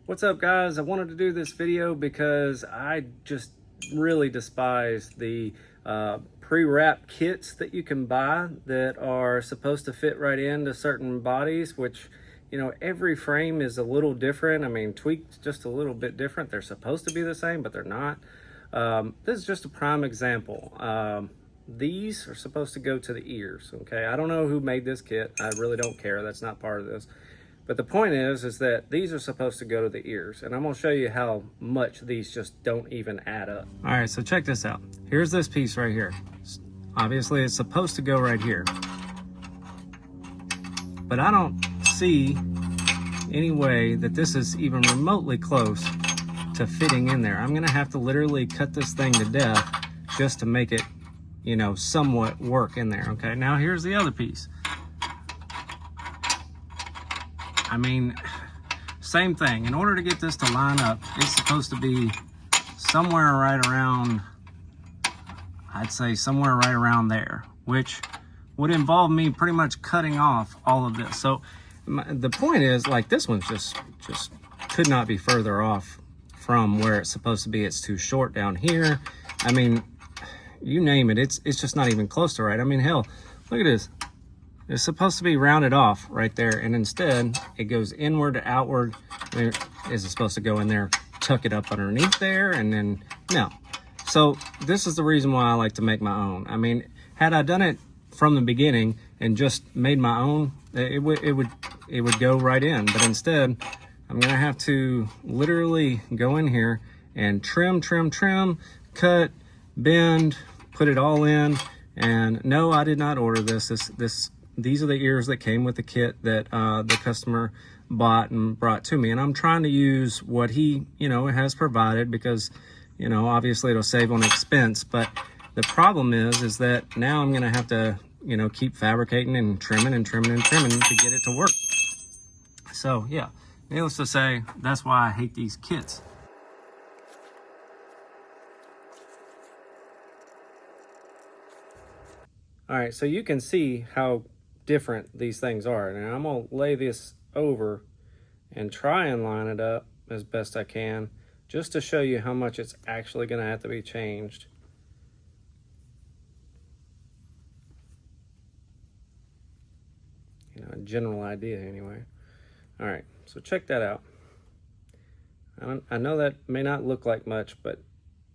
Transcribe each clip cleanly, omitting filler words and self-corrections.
What's up, guys? I wanted to do this video because I just really despise the pre-wrap kits that you can buy that are supposed to fit right into certain bodies, which, you know, every frame is a little different. I mean, tweaked just a little bit different. They're supposed to be the same, but they're not. This is just a prime example. These are supposed to go to the ears, okay? I don't know who made this kit. I really don't care. That's not part of this. But the point is that these are supposed to go to the ears, and I'm gonna show you how much these just don't even add up. All right, so check this out. Here's this piece right here. Obviously, it's supposed to go right here. But I don't see any way that this is even remotely close to fitting in there. I'm gonna have to literally cut this thing to death just to make it, you know, somewhat work in there, okay? Now, here's the other piece. I mean, same thing. In order to get this to line up, it's supposed to be somewhere right around, I'd say somewhere right around there, which would involve me pretty much cutting off all of this. So the point is, like, this one's just could not be further off from where it's supposed to be. It's too short down here. I mean, you name it, it's just not even close to right. I mean, hell, look at this. It's supposed to be rounded off right there, and instead it goes inward to outward. Is it supposed to go in there, tuck it up underneath there, and then no. So this is the reason why I like to make my own. I mean, had I done it from the beginning and just made my own, it would go right in. But instead, I'm gonna have to literally go in here and trim, cut, bend, put it all in. And no, I did not order this. These are the ears that came with the kit that the customer bought and brought to me. And I'm trying to use what he, you know, has provided because, you know, obviously it'll save on expense. But the problem is that now I'm going to have to, you know, keep fabricating and trimming to get it to work. So, yeah, needless to say, that's why I hate these kits. All right, so you can see how different these things are. Now I'm gonna lay this over and try and line it up as best I can just to show you how much it's actually gonna have to be changed. You know, a general idea anyway. All right, so check that out. I know that may not look like much, but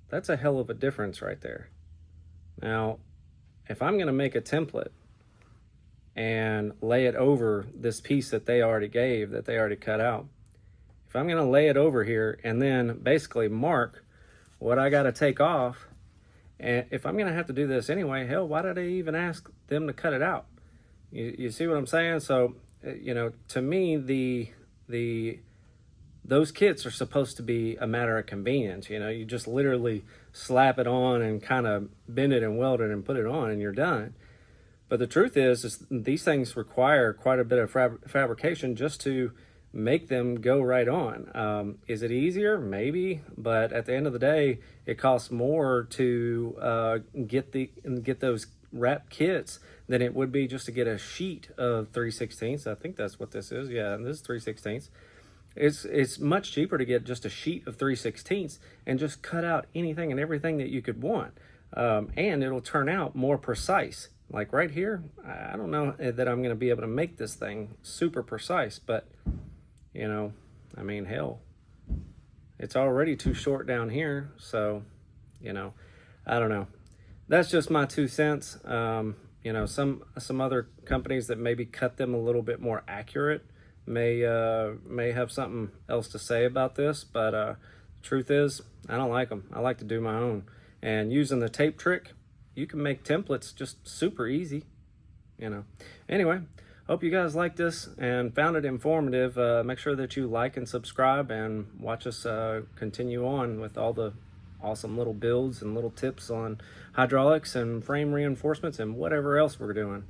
that's a hell of a difference right there. Now, if I'm gonna make a template and lay it over this piece that they already gave, that they already cut out, if I'm gonna lay it over here and then basically mark what I gotta take off, and if I'm gonna have to do this anyway, hell, why did I even ask them to cut it out? You see what I'm saying? So, you know, to me, those kits are supposed to be a matter of convenience. You know, you just literally slap it on and kind of bend it and weld it and put it on and you're done. But the truth is these things require quite a bit of fabrication just to make them go right on. Is it easier? Maybe, but at the end of the day, it costs more to get those wrap kits than it would be just to get a sheet of 3/16. I think that's what this is. Yeah, this is 3/16. It's much cheaper to get just a sheet of 3/16 and just cut out anything and everything that you could want. And it'll turn out more precise. Like right here, I don't know that I'm going to be able to make this thing super precise, but, you know, I mean, hell, it's already too short down here. So, you know, I don't know. That's just my 2 cents. You know, some other companies that maybe cut them a little bit more accurate may have something else to say about this, but the truth is, I don't like them. I like to do my own. And using the tape trick, you can make templates just super easy, you know. Anyway, hope you guys liked this and found it informative. Make sure that you like and subscribe and watch us continue on with all the awesome little builds and little tips on hydraulics and frame reinforcements and whatever else we're doing.